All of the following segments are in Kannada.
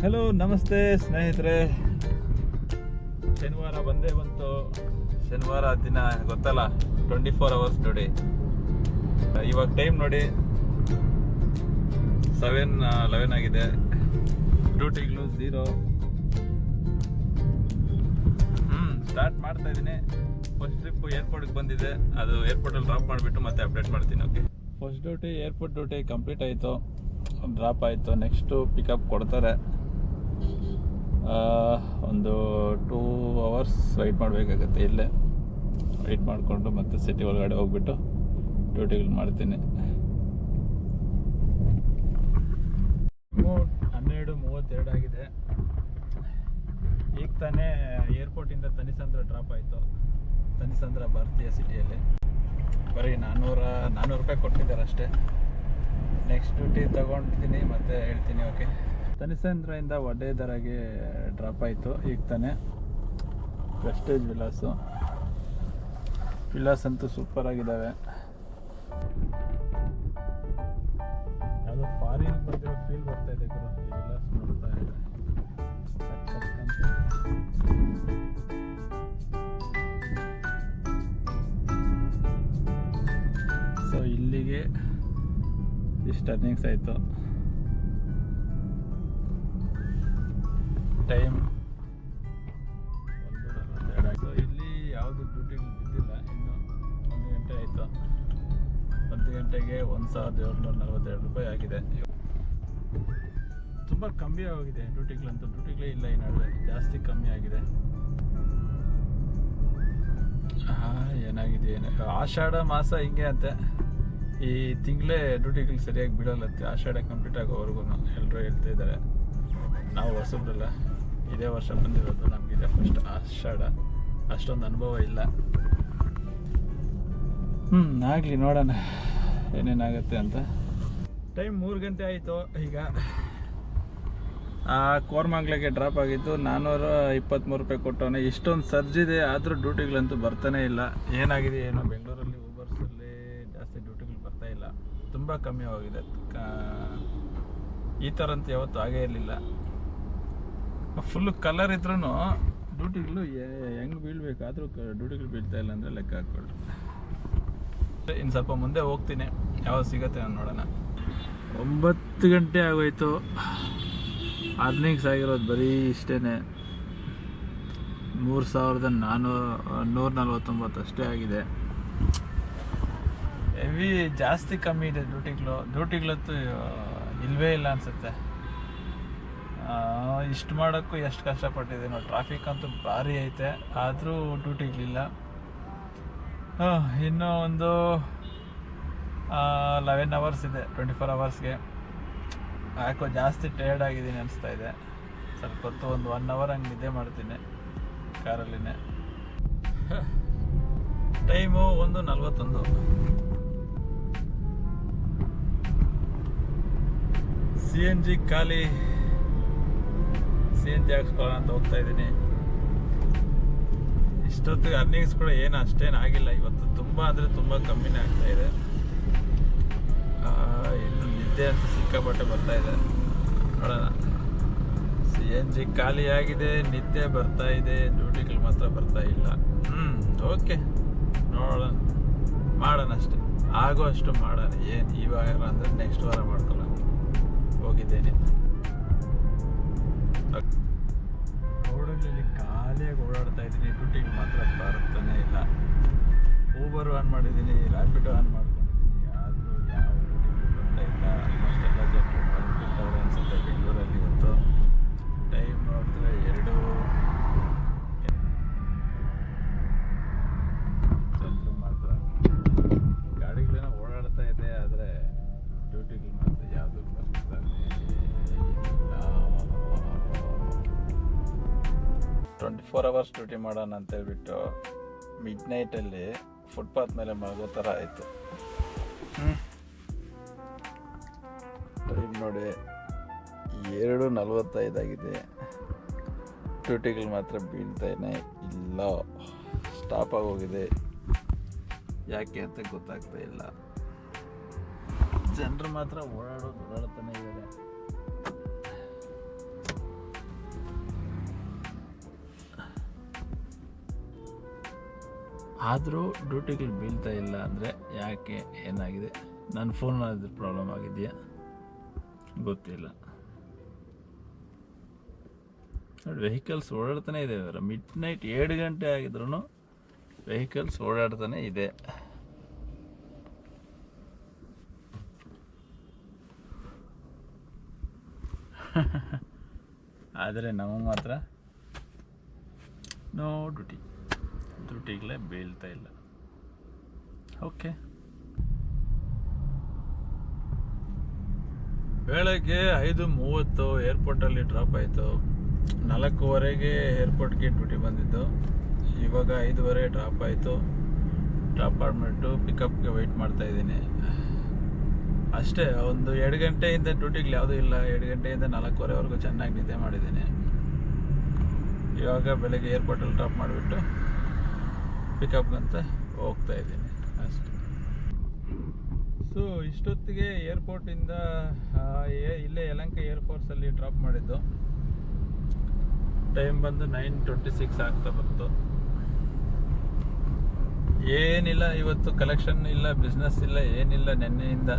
ಹಲೋ ನಮಸ್ತೆ ಸ್ನೇಹಿತರೆ, ಶನಿವಾರ ಬಂದೇ ಬಂತು. ಶನಿವಾರ ದಿನ ಗೊತ್ತಲ್ಲ, 24 hours ಡ್ಯೂಟಿ. ಇವಾಗ ಟೈಮ್ ನೋಡಿ 7:11 ಆಗಿದೆ. ಡ್ಯೂಟಿಗಳು 0. ಸ್ಟಾರ್ಟ್ ಮಾಡ್ತಾ ಇದ್ದೀನಿ. ಫಸ್ಟ್ ಟ್ರಿಪ್ ಏರ್ಪೋರ್ಟ್ಗೆ ಬಂದಿದೆ, ಅದು ಏರ್ಪೋರ್ಟಲ್ಲಿ ಡ್ರಾಪ್ ಮಾಡಿಬಿಟ್ಟು ಮತ್ತೆ ಅಪ್ಡೇಟ್ ಮಾಡ್ತೀನಿ. Okay, first duty airport duty complete ಆಯಿತು, ಡ್ರಾಪ್ ಆಯಿತು. ನೆಕ್ಸ್ಟು ಪಿಕಪ್ ಕೊಡ್ತಾರೆ. ಒಂದು 2 hours ವೆಯ್ಟ್ ಮಾಡಬೇಕಾಗತ್ತೆ. ಇಲ್ಲೇ ವೆಯ್ಟ್ ಮಾಡಿಕೊಂಡು ಮತ್ತೆ ಸಿಟಿ ಒಳಗಡೆ ಹೋಗ್ಬಿಟ್ಟು ಡ್ಯೂಟಿಗಳು ಮಾಡ್ತೀನಿ. 12:32 ಆಗಿದೆ. ಈಗ ತಾನೇ ಏರ್ಪೋರ್ಟಿಂದ ತನಿಸಂದ್ರ ಡ್ರಾಪ್ ಆಯಿತು. ತನಿಸಂದ್ರ ಭಾರತೀಯ ಸಿಟಿಯಲ್ಲಿ ಬರೀ 400 ರೂಪಾಯಿ ಕೊಟ್ಟಿದ್ದಾರೆ ಅಷ್ಟೇ. ನೆಕ್ಸ್ಟ್ ಡ್ಯೂಟಿ ತಗೊಂಡಿದ್ದೀನಿ, ಮತ್ತೆ ಹೇಳ್ತೀನಿ. ಓಕೆ, ತನಿಸಂದ್ರದಿಂದ ವಡೇದರಾಗೆ ಡ್ರಾಪ್ ಆಯಿತು ಈಗ ತಾನೇ. ಪ್ರೆಸ್ಟೇಜ್ ವಿಲಾಸ್ ಅಂತೂ ಸೂಪರ್ ಆಗಿದ್ದಾವೆ. ಯಾವುದೋ ಫಾರಿನ್ ಬಂದಿರೋ ಫೀಲ್ ಬರ್ತಾ ಇದೆ ಗುರು, ಈ ವಿಲಾಸ್ ನೋಡ್ತಾ ಇದೆ. ಸೊ ಇಲ್ಲಿಗೆ ಇಷ್ಟು ಅರ್ನಿಂಗ್ಸ್ ಆಯಿತು. ಟೈಮ್ 1:42 ಆಯಿತು. ಇಲ್ಲಿ ಯಾವುದು ಡ್ಯೂಟಿಗಳು ಬಿದ್ದಿಲ್ಲ, ಇನ್ನು 1 ಗಂಟೆ ಆಯಿತು. 1 ಗಂಟೆಗೆ 1742 ರೂಪಾಯಿ ಆಗಿದೆ. ತುಂಬ ಕಮ್ಮಿ ಆಗಿದೆ ಡ್ಯೂಟಿಗಳಂತೂ. ಡ್ಯೂಟಿಗಳೇ ಇಲ್ಲ ಈ ನಡುವೆ, ಜಾಸ್ತಿ ಕಮ್ಮಿ ಆಗಿದೆ. ಏನಾಗಿದೆ ಆಷಾಢ ಮಾಸ ಹಿಂಗೆ ಅಂತೆ. ಈ ತಿಂಗಳೇ ಡ್ಯೂಟಿಗಳು ಸರಿಯಾಗಿ ಬೀಳಲ್ಲಂತೆ, ಆಷಾಢ ಕಂಪ್ಲೀಟ್ ಆಗೋವರೆಗೂ ಎಲ್ಲರೂ ಹೇಳ್ತಾ ಇದ್ದಾರೆ. ನಾವು ಹೊಸಬ್ರಲ್ಲ, ಇದೇ ವರ್ಷ ಬಂದಿರೋದು, ನಮಗಿದೆ ಫಸ್ಟ್ ಆಷಾಢ, ಅಷ್ಟೊಂದು ಅನುಭವ ಇಲ್ಲ. ಆಗಲಿ, ನೋಡೋಣ ಏನೇನಾಗುತ್ತೆ ಅಂತ. ಟೈಮ್ 3 ಗಂಟೆ ಆಯಿತು. ಈಗ ಕೋರ್ಮಾಂಗ್ಲಿಗೆ ಡ್ರಾಪ್ ಆಗಿದ್ದು 423 ರೂಪಾಯಿ ಕೊಟ್ಟವನೇ. ಇಷ್ಟೊಂದು ಸರ್ಜಿದೆ, ಆದರೂ ಡ್ಯೂಟಿಗಳಂತೂ ಬರ್ತಾನೆ ಇಲ್ಲ. ಏನಾಗಿದೆ ಏನೋ, ಬೆಂಗಳೂರಲ್ಲಿ ಊಬರ್ಸಲ್ಲಿ ಜಾಸ್ತಿ ಡ್ಯೂಟಿಗಳು ಬರ್ತಾ ಇಲ್ಲ, ತುಂಬ ಕಮ್ಮಿ ಹೋಗಿದೆ. ಈ ಥರ ಅಂತ ಯಾವತ್ತೂ ಆಗೇ ಇರಲಿಲ್ಲ. ಫುಲ್ಲು ಕಲರ್ ಇದ್ರೂ ಡ್ಯೂಟಿಗಳು ಹೆಂಗೆ ಬೀಳ್ಬೇಕಾದ್ರೂ ಡ್ಯೂಟಿಗಳು ಬೀಳ್ತಾ ಇಲ್ಲ ಅಂದರೆ ಲೆಕ್ಕ ಹಾಕ್ಕೊಳ್ಳಿ. ಇನ್ನು ಸ್ವಲ್ಪ ಮುಂದೆ ಹೋಗ್ತೀನಿ, ಯಾವಾಗ ಸಿಗುತ್ತೆ ನಾನು ನೋಡೋಣ. 9 ಗಂಟೆ ಆಗೋಯ್ತು. ಅರ್ನಿಂಗ್ಸ್ ಆಗಿರೋದು ಬರೀ ಇಷ್ಟೇ, 3449 ಅಷ್ಟೇ ಆಗಿದೆ. ಹೆವಿ ಜಾಸ್ತಿ ಕಮ್ಮಿ ಇದೆ ಡ್ಯೂಟಿಗಳಂತೂ ಇಲ್ಲವೇ ಇಲ್ಲ ಅನಿಸುತ್ತೆ. ಇಷ್ಟು ಮಾಡೋಕ್ಕೂ ಎಷ್ಟು ಕಷ್ಟಪಟ್ಟಿದ್ದೀನೋ. ಟ್ರಾಫಿಕ್ ಅಂತೂ ಭಾರಿ ಐತೆ, ಆದರೂ ಡ್ಯೂಟಿಗಳಿಲ್ಲ. ಇನ್ನೂ ಒಂದು 11 hours ಇದೆ 24 hours. ಯಾಕೋ ಜಾಸ್ತಿ ಟಯರ್ಡ್ ಆಗಿದ್ದೀನಿ ಅನಿಸ್ತಾ ಇದೆ. ಸ್ವಲ್ಪ ಹೊತ್ತು ಒಂದು 1 hour ಹಂಗೆ ನಿದ್ದೆ ಮಾಡ್ತೀನಿ ಕಾರಲ್ಲಿನೇ. ಟೈಮು 1:41. CNG ಖಾಲಿ, CNG ಹಾಕ್ಸ್ಕೊಳ್ಳೋಣ ಅಂತ ಹೋಗ್ತಾ ಇದ್ದೀನಿ. ಇಷ್ಟೊತ್ತಿಗೆ ಅರ್ನಿಂಗ್ಸ್ ಕೂಡ ಏನು ಅಷ್ಟೇನು ಆಗಿಲ್ಲ ಇವತ್ತು. ತುಂಬ ಅಂದರೆ ತುಂಬ ಕಮ್ಮಿನೇ ಆಗ್ತಾ ಇದೆ. ಇನ್ನು ನಿದ್ದೆ ಅಂತ ಸಿಕ್ಕಾಪಟ್ಟೆ ಬರ್ತಾ ಇದೆ. ನೋಡೋಣ, CNG ಖಾಲಿ ಆಗಿದೆ, ನಿದ್ದೆ ಬರ್ತಾ ಇದೆ, ಡ್ಯೂಟಿಗಳು ಮಾತ್ರ ಬರ್ತಾ ಇಲ್ಲ. ಓಕೆ, ನೋಡೋಣ, ಮಾಡೋಣ ಅಷ್ಟೇ. ಆಗೋ ಅಷ್ಟು ಮಾಡೋಣ. ಏನು ಇವಾಗ ಅಂದರೆ ನೆಕ್ಸ್ಟ್ ವಾರ ಮಾಡ್ಕೊಳ್ಳೋಣ. ಹೋಗಿದ್ದೇನೆ ರೋಡಲ್ಲಿ ಖಾಲಿಯಾಗಿ ಓಡಾಡ್ತಾ ಇದ್ದೀನಿ, ಡ್ಯೂಟಿಗೆ ಮಾತ್ರ ಬರ್ತಾನೆ ಇಲ್ಲ. ಊಬರ್ ಆನ್ ಮಾಡಿದ್ದೀನಿ, ರ್ಯಾಪಿಡೋ ಆನ್ ಮಾಡ್ಕೊಂಡಿದ್ದೀನಿ, ಆದರೂ ಯಾವ ಡ್ಯೂಟಿಗೂ ಬರ್ತಾ ಇಲ್ಲ. ಆಲ್ಮೋಸ್ಟ್ ಎಲ್ಲ ಜನರು ಬಂದ್ಬಿಟ್ಟವ್ರೆ ಅನಿಸುತ್ತೆ ಬೆಂಗಳೂರಲ್ಲಿ ಇವತ್ತು. ಟೈಮ್ ನೋಡಿದ್ರೆ 2 ಜನರು ಮಾತ್ರ ಗಾಡಿಗಳೇನೋ ಓಡಾಡ್ತಾ ಇದೆ, ಆದರೆ ಡ್ಯೂಟಿಗಳು ಮಾತ್ರ ಯಾವುದು ಬರ್ತಾನೆ ಇಲ್ಲ. 24 hours ಡ್ಯೂಟಿ ಮಾಡೋಣ ಅಂತೇಳ್ಬಿಟ್ಟು ಮಿಡ್ನೈಟಲ್ಲಿ ಫುಟ್ಪಾತ್ ಮೇಲೆ ಮಲಗೋ ಥರ ಆಯಿತು. ಟೈಮ್ ನೋಡಿ 2:45 ಆಗಿದೆ. ಡ್ಯೂಟಿಗಳು ಮಾತ್ರ ಬೀಳ್ತಾನೆ ಇಲ್ಲ, ಸ್ಟಾಪ್ ಆಗೋಗಿದೆ. ಯಾಕೆ ಅಂತ ಗೊತ್ತಾಗ್ತಾ ಇಲ್ಲ. ಜನರು ಮಾತ್ರ ಓಡಾಡ್ತಾನೆ ಇದ್ದಾರೆ. ಆದರೂ ಡ್ಯೂಟಿಗಳು ಬೀಳ್ತಾ ಇಲ್ಲ ಅಂದರೆ ಯಾಕೆ, ಏನಾಗಿದೆ? ನನ್ನ ಫೋನಲ್ಲಿ ಪ್ರಾಬ್ಲಮ್ ಆಗಿದೆಯಾ ಗೊತ್ತಿಲ್ಲ. ನೋಡಿ, ವೆಹಿಕಲ್ಸ್ ಓಡಾಡ್ತಾನೆ ಇದೆ. ಮಿಡ್ ನೈಟ್ 7 ಗಂಟೆ ಆಗಿದ್ರು ವೆಹಿಕಲ್ಸ್ ಓಡಾಡ್ತಾನೆ ಇದೆ. ಆದರೆ ನಮಗೆ ಮಾತ್ರ ನೋ ಡ್ಯೂಟಿಗಳೇ ಬೀಳ್ತಾ ಇಲ್ಲ. ಓಕೆ, ಬೆಳಗ್ಗೆ 5:30 ಏರ್ಪೋರ್ಟಲ್ಲಿ ಡ್ರಾಪ್ ಆಯಿತು. 4:15 ಏರ್ಪೋರ್ಟ್ಗೆ ಡ್ಯೂಟಿ ಬಂದಿದ್ದು. ಇವಾಗ 5:15 ಡ್ರಾಪ್ ಆಯಿತು. ಡ್ರಾಪ್ ಮಾಡಿಬಿಟ್ಟು ಪಿಕಪ್ಗೆ ವೆಯ್ಟ್ ಮಾಡ್ತಾ ಇದ್ದೀನಿ ಅಷ್ಟೇ. ಒಂದು 2 ಗಂಟೆಯಿಂದ ಡ್ಯೂಟಿಗಳು ಯಾವುದೂ ಇಲ್ಲ. 2 ಗಂಟೆಯಿಂದ 4:15ವರೆಗೂ ಚೆನ್ನಾಗಿ ನಿದ್ದೆ ಮಾಡಿದ್ದೀನಿ. ಇವಾಗ ಬೆಳಗ್ಗೆ ಏರ್ಪೋರ್ಟಲ್ಲಿ ಡ್ರಾಪ್ ಮಾಡಿಬಿಟ್ಟು ಪಿಕಪ್ಗಂತ ಹೋಗ್ತಾ ಇದ್ದೀನಿ ಅಷ್ಟೇ. ಸೊ ಇಷ್ಟೊತ್ತಿಗೆ ಏರ್ಪೋರ್ಟಿಂದ ಇಲ್ಲೇ ಯಲಹಂಕ ಏರ್ಫೋರ್ಸಲ್ಲಿ ಡ್ರಾಪ್ ಮಾಡಿದ್ದು. ಟೈಮ್ ಬಂದು 9:26 ಆಗ್ತಾ ಬಂತು. ಏನಿಲ್ಲ, ಇವತ್ತು ಕಲೆಕ್ಷನ್ ಇಲ್ಲ, ಬಿಸ್ನೆಸ್ ಇಲ್ಲ, ಏನಿಲ್ಲ. ನೆನ್ನೆಯಿಂದ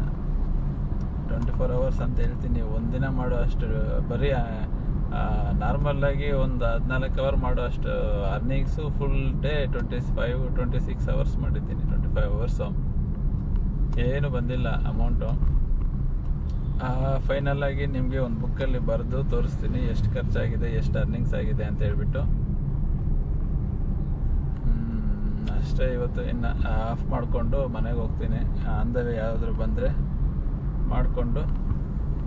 24 hours ಅಂತ ಹೇಳ್ತೀನಿ. ಒಂದಿನ ಮಾಡೋ ಅಷ್ಟು ಬರೀ ನಾರ್ಮಲ್ಲಾಗಿ ಒಂದು 14 hour ಮಾಡೋ ಅಷ್ಟು ಅರ್ನಿಂಗ್ಸು ಫುಲ್ ಡೇ 26 hours ಮಾಡಿದ್ದೀನಿ. 25 hours ಏನು ಬಂದಿಲ್ಲ ಅಮೌಂಟು. ಫೈನಲ್ ಆಗಿ ನಿಮಗೆ ಒಂದು ಬುಕ್ಕಲ್ಲಿ ಬರೆದು ತೋರಿಸ್ತೀನಿ ಎಷ್ಟು ಖರ್ಚಾಗಿದೆ, ಎಷ್ಟು ಅರ್ನಿಂಗ್ಸ್ ಆಗಿದೆ ಅಂತ ಹೇಳ್ಬಿಟ್ಟು. ಅಷ್ಟೇ. ಇವತ್ತು ಇನ್ನು ಆಫ್ ಮಾಡಿಕೊಂಡು ಮನೆಗೆ ಹೋಗ್ತೀನಿ. ಅಂದವೇ ಯಾವುದಾದ್ರು ಬಂದರೆ ಮಾಡಿಕೊಂಡು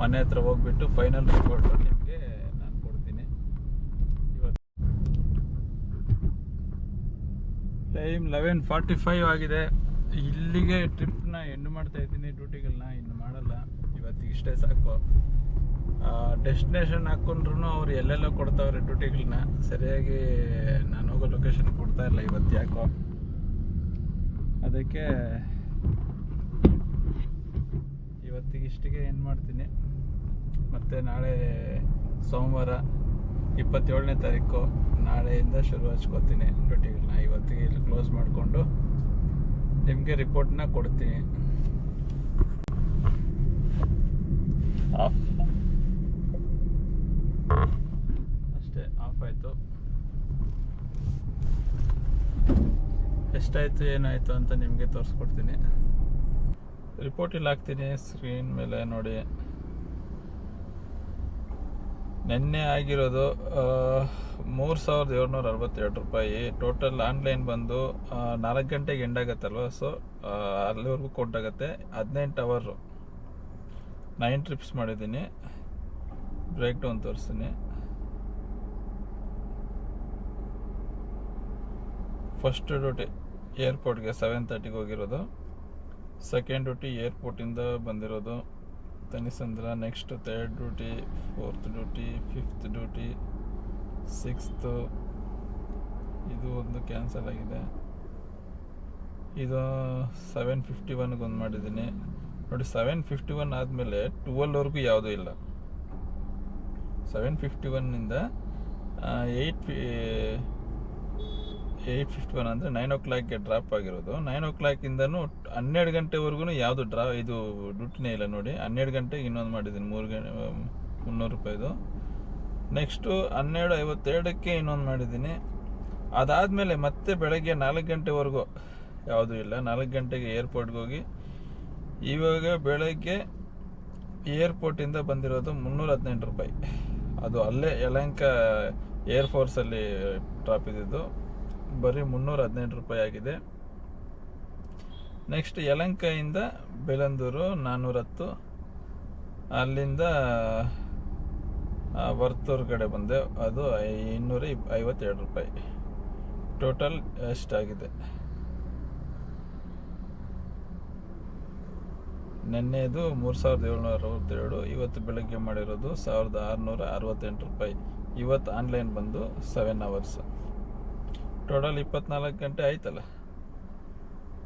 ಮನೆ ಹತ್ರ ಹೋಗ್ಬಿಟ್ಟು ಫೈನಲ್ ರಿಪೋರ್ಟು ನಿಮಗೆ ನಾನು ಕೊಡ್ತೀನಿ. ಇವತ್ತು ಟೈಮ್ 11:45 ಆಗಿದೆ. ಇಲ್ಲಿಗೆ ಟ್ರಿಪ್ನ ಎಂಡ್ ಮಾಡ್ತಾ ಇದ್ದೀನಿ. ಡ್ಯೂಟಿಗಳನ್ನ ಇನ್ನು ಮಾಡಲ್ಲ. ಇವತ್ತಿಗೆ ಇಷ್ಟೇ ಸಾಕು. ಡೆಸ್ಟಿನೇಷನ್ ಹಾಕ್ಕೊಂಡ್ರು ಅವ್ರು ಎಲ್ಲೆಲ್ಲ ಕೊಡ್ತಾವ್ರೆ ಡ್ಯೂಟಿಗಳನ್ನ. ಸರಿಯಾಗಿ ನಾನು ಹೋಗೋ ಲೊಕೇಶನ್ ಕೊಡ್ತಾ ಇಲ್ಲ ಇವತ್ತು ಯಾಕೋ. ಅದಕ್ಕೆ ಇವತ್ತಿಗೆ ಇಷ್ಟಿಗೆ ಎಂಡ್ ಮಾಡ್ತೀನಿ. ಮತ್ತು ನಾಳೆ ಸೋಮವಾರ 27ನೇ ತಾರೀಕು ನಾಳೆಯಿಂದ ಶುರು ಹಚ್ಕೋತೀನಿ ಡ್ಯೂಟಿಗಳನ್ನ. ಇವತ್ತಿಗೆ ಇಲ್ಲಿ ಕ್ಲೋಸ್ ಮಾಡಿಕೊಂಡು ನಿಮಗೆ ರಿಪೋರ್ಟ್ನ ಕೊಡ್ತೀನಿ. ಅಷ್ಟೇ, ಆಫ್ ಆಯಿತು. ಎಷ್ಟಾಯಿತು ಏನಾಯಿತು ಅಂತ ನಿಮಗೆ ತೋರಿಸ್ಕೊಡ್ತೀನಿ. ರಿಪೋರ್ಟಲ್ಲಿ ಹಾಕ್ತೀನಿ ಸ್ಕ್ರೀನ್ ಮೇಲೆ ನೋಡಿ. ನೆನ್ನೆ ಆಗಿರೋದು 3,762 ರೂಪಾಯಿ. ಟೋಟಲ್ ಆನ್ಲೈನ್ ಬಂದು 4 ಗಂಟೆಗೆ ಎಂಡ್ ಆಗುತ್ತಲ್ವ, ಸೊ ಅಲ್ಲಿವರೆಗೂ ಕೊಟ್ಟಾಗತ್ತೆ. 18 hour 9 ಟ್ರಿಪ್ಸ್ ಮಾಡಿದ್ದೀನಿ. ಬ್ರೇಕ್ ಡೌನ್ ತೋರಿಸ್ತೀನಿ. ಫಸ್ಟ್ ಡ್ಯೂಟಿ ಏರ್ಪೋರ್ಟ್ಗೆ 7:30ಗೆ ಹೋಗಿರೋದು. ಸೆಕೆಂಡ್ ಡ್ಯೂಟಿ ಏರ್ಪೋರ್ಟಿಂದ ಬಂದಿರೋದು Thanisandra. Next 3rd duty, 4th duty, 5th duty, 6th. ಇದು ಒಂದು ಕ್ಯಾನ್ಸಲ್ ಆಗಿದೆ. ಇದು 7:51ಗೆ ಒಂದು ಮಾಡಿದ್ದೀನಿ ನೋಡಿ. 7:51 ಆದಮೇಲೆ 12ವರೆಗೂ ಯಾವುದೂ ಇಲ್ಲ. 7:51ಇಂದ 8:51 ಅಂದರೆ 9 o'clockಗೆ ಡ್ರಾಪ್ ಆಗಿರೋದು. 9 o'clockಯಿಂದನೂ 12 ಗಂಟೆವರೆಗೂ ಯಾವುದು ಇದು ಡ್ಯೂಟಿನೇ ಇಲ್ಲ ನೋಡಿ. 12 ಗಂಟೆಗೆ ಇನ್ನೊಂದು ಮಾಡಿದ್ದೀನಿ 300 ರೂಪಾಯಿದು. ನೆಕ್ಸ್ಟು 12:52ಕ್ಕೆ ಇನ್ನೊಂದು ಮಾಡಿದ್ದೀನಿ. ಅದಾದಮೇಲೆ ಮತ್ತೆ ಬೆಳಗ್ಗೆ 4 ಗಂಟೆವರೆಗೂ ಯಾವುದೂ ಇಲ್ಲ. 4 ಗಂಟೆಗೆ ಏರ್ಪೋರ್ಟ್ಗೆ ಹೋಗಿ ಇವಾಗ ಬೆಳಗ್ಗೆ ಏರ್ಪೋರ್ಟಿಂದ ಬಂದಿರೋದು 318 ರೂಪಾಯಿ. ಅದು ಅಲ್ಲೇ ಯಲಹಂಕ ಏರ್ಫೋರ್ಸಲ್ಲಿ ಡ್ರಾಪ್ ಇದ್ದಿದ್ದು. ಬರೀ 318 ರೂಪಾಯಿ ಆಗಿದೆ. ನೆಕ್ಸ್ಟ್ ಯಲಹಂಕದಿಂದ ಬೆಲಂದೂರು 410. ಅಲ್ಲಿಂದ ವರ್ತೂರು ಕಡೆ ಬಂದೆ, ಅದು 252 ರೂಪಾಯಿ. ಟೋಟಲ್ ಎಷ್ಟಾಗಿದೆ? ನೆನ್ನೆದು 3,762. ಇವತ್ತು ಬೆಳಗ್ಗೆ ಮಾಡಿರೋದು 1,668 ರೂಪಾಯಿ. ಇವತ್ತು ಆನ್ಲೈನ್ ಬಂದು 7 hours. ಟೋಟಲ್ 24 ಗಂಟೆ ಆಯ್ತಲ್ಲ.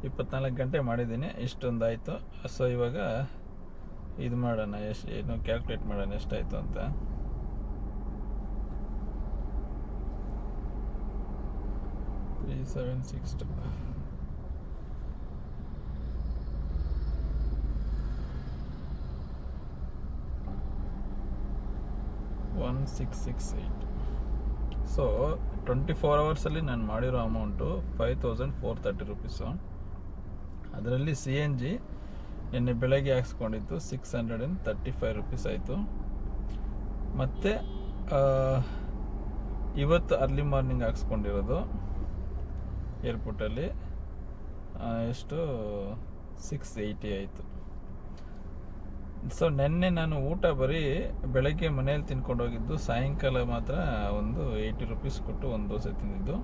24 ಗಂಟೆ ಮಾಡಿದ್ದೀನಿ. ಇಷ್ಟೊಂದು ಆಯಿತು. ಸೊ ಇವಾಗ ಇದು ಮಾಡೋಣ, ಏನು ಕ್ಯಾಲ್ಕುಲೇಟ್ ಮಾಡೋಣ ಎಷ್ಟಾಯಿತು ಅಂತ. 3760. 1668. ಸೊ 24 ಅವರ್ಸಲ್ಲಿ ನಾನು ಮಾಡಿರೋ ಅಮೌಂಟು 5430 ರುಪೀಸು. ಅದರಲ್ಲಿ CNG ನಿನ್ನೆ ಬೆಳಗ್ಗೆ ಹಾಕ್ಸ್ಕೊಂಡಿದ್ದು 635 ರುಪೀಸ್ ಆಯಿತು. ಮತ್ತು ಇವತ್ತು ಅರ್ಲಿ ಮಾರ್ನಿಂಗ್ ಹಾಕ್ಸ್ಕೊಂಡಿರೋದು ಏರ್ಪೋರ್ಟಲ್ಲಿ ಎಷ್ಟು 680 ಆಯಿತು. ಸೊ ನೆನ್ನೆ ನಾನು ಊಟ ಬರೀ ಬೆಳಗ್ಗೆ ಮನೇಲಿ ತಿನ್ಕೊಂಡು ಹೋಗಿದ್ದು, ಸಾಯಂಕಾಲ ಮಾತ್ರ ಒಂದು 80 ರುಪೀಸ್ ಕೊಟ್ಟು ಒಂದು ದೋಸೆ ತಿಂದಿದ್ದು.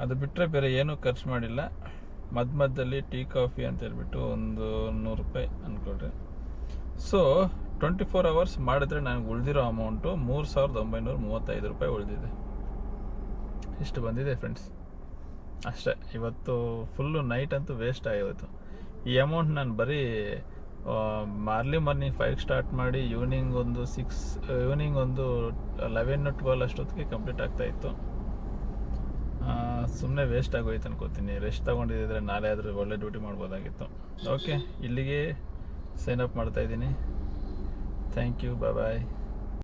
ಅದು ಬಿಟ್ಟರೆ ಬೇರೆ ಏನೂ ಖರ್ಚು ಮಾಡಿಲ್ಲ. ಮಧ್ಯದಲ್ಲಿ ಟೀ ಕಾಫಿ ಅಂತ ಹೇಳ್ಬಿಟ್ಟು ಒಂದು 100 ರೂಪಾಯಿ ಅಂದ್ಕೊಳ್ರಿ. ಸೊ 24 ಅವರ್ಸ್ ಮಾಡಿದ್ರೆ ನನಗೆ ಉಳಿದಿರೋ ಅಮೌಂಟು 3935 ರೂಪಾಯಿ ಉಳಿದಿದೆ. ಇಷ್ಟು ಬಂದಿದೆ ಫ್ರೆಂಡ್ಸ್, ಅಷ್ಟೇ. ಇವತ್ತು ಫುಲ್ಲು ನೈಟ್ ಅಂತೂ ವೇಸ್ಟ್ ಆಗೋಯ್ತು. ಈ ಅಮೌಂಟ್ ನಾನು ಬರೀ ಅರ್ಲಿ ಮಾರ್ನಿಂಗ್ 5 ಸ್ಟಾರ್ಟ್ ಮಾಡಿ ಈವ್ನಿಂಗ್ ಒಂದು 11-12 ಅಷ್ಟೊತ್ತಿಗೆ ಕಂಪ್ಲೀಟ್ ಆಗ್ತಾಯಿತ್ತು. ಸುಮ್ಮನೆ ವೇಸ್ಟ್ ಆಗೋಯ್ತು ಅನ್ಕೋತೀನಿ. ರೆಸ್ಟ್ ತೊಗೊಂಡಿದ್ದರೆ ನಾಳೆ ಆದರೂ ಒಳ್ಳೆ ಡ್ಯೂಟಿ ಮಾಡ್ಬೋದಾಗಿತ್ತು. ಓಕೆ, ಇಲ್ಲಿಗೆ ಸೈನ್ ಅಪ್ ಮಾಡ್ತಾಯಿದ್ದೀನಿ. Thank you, bye.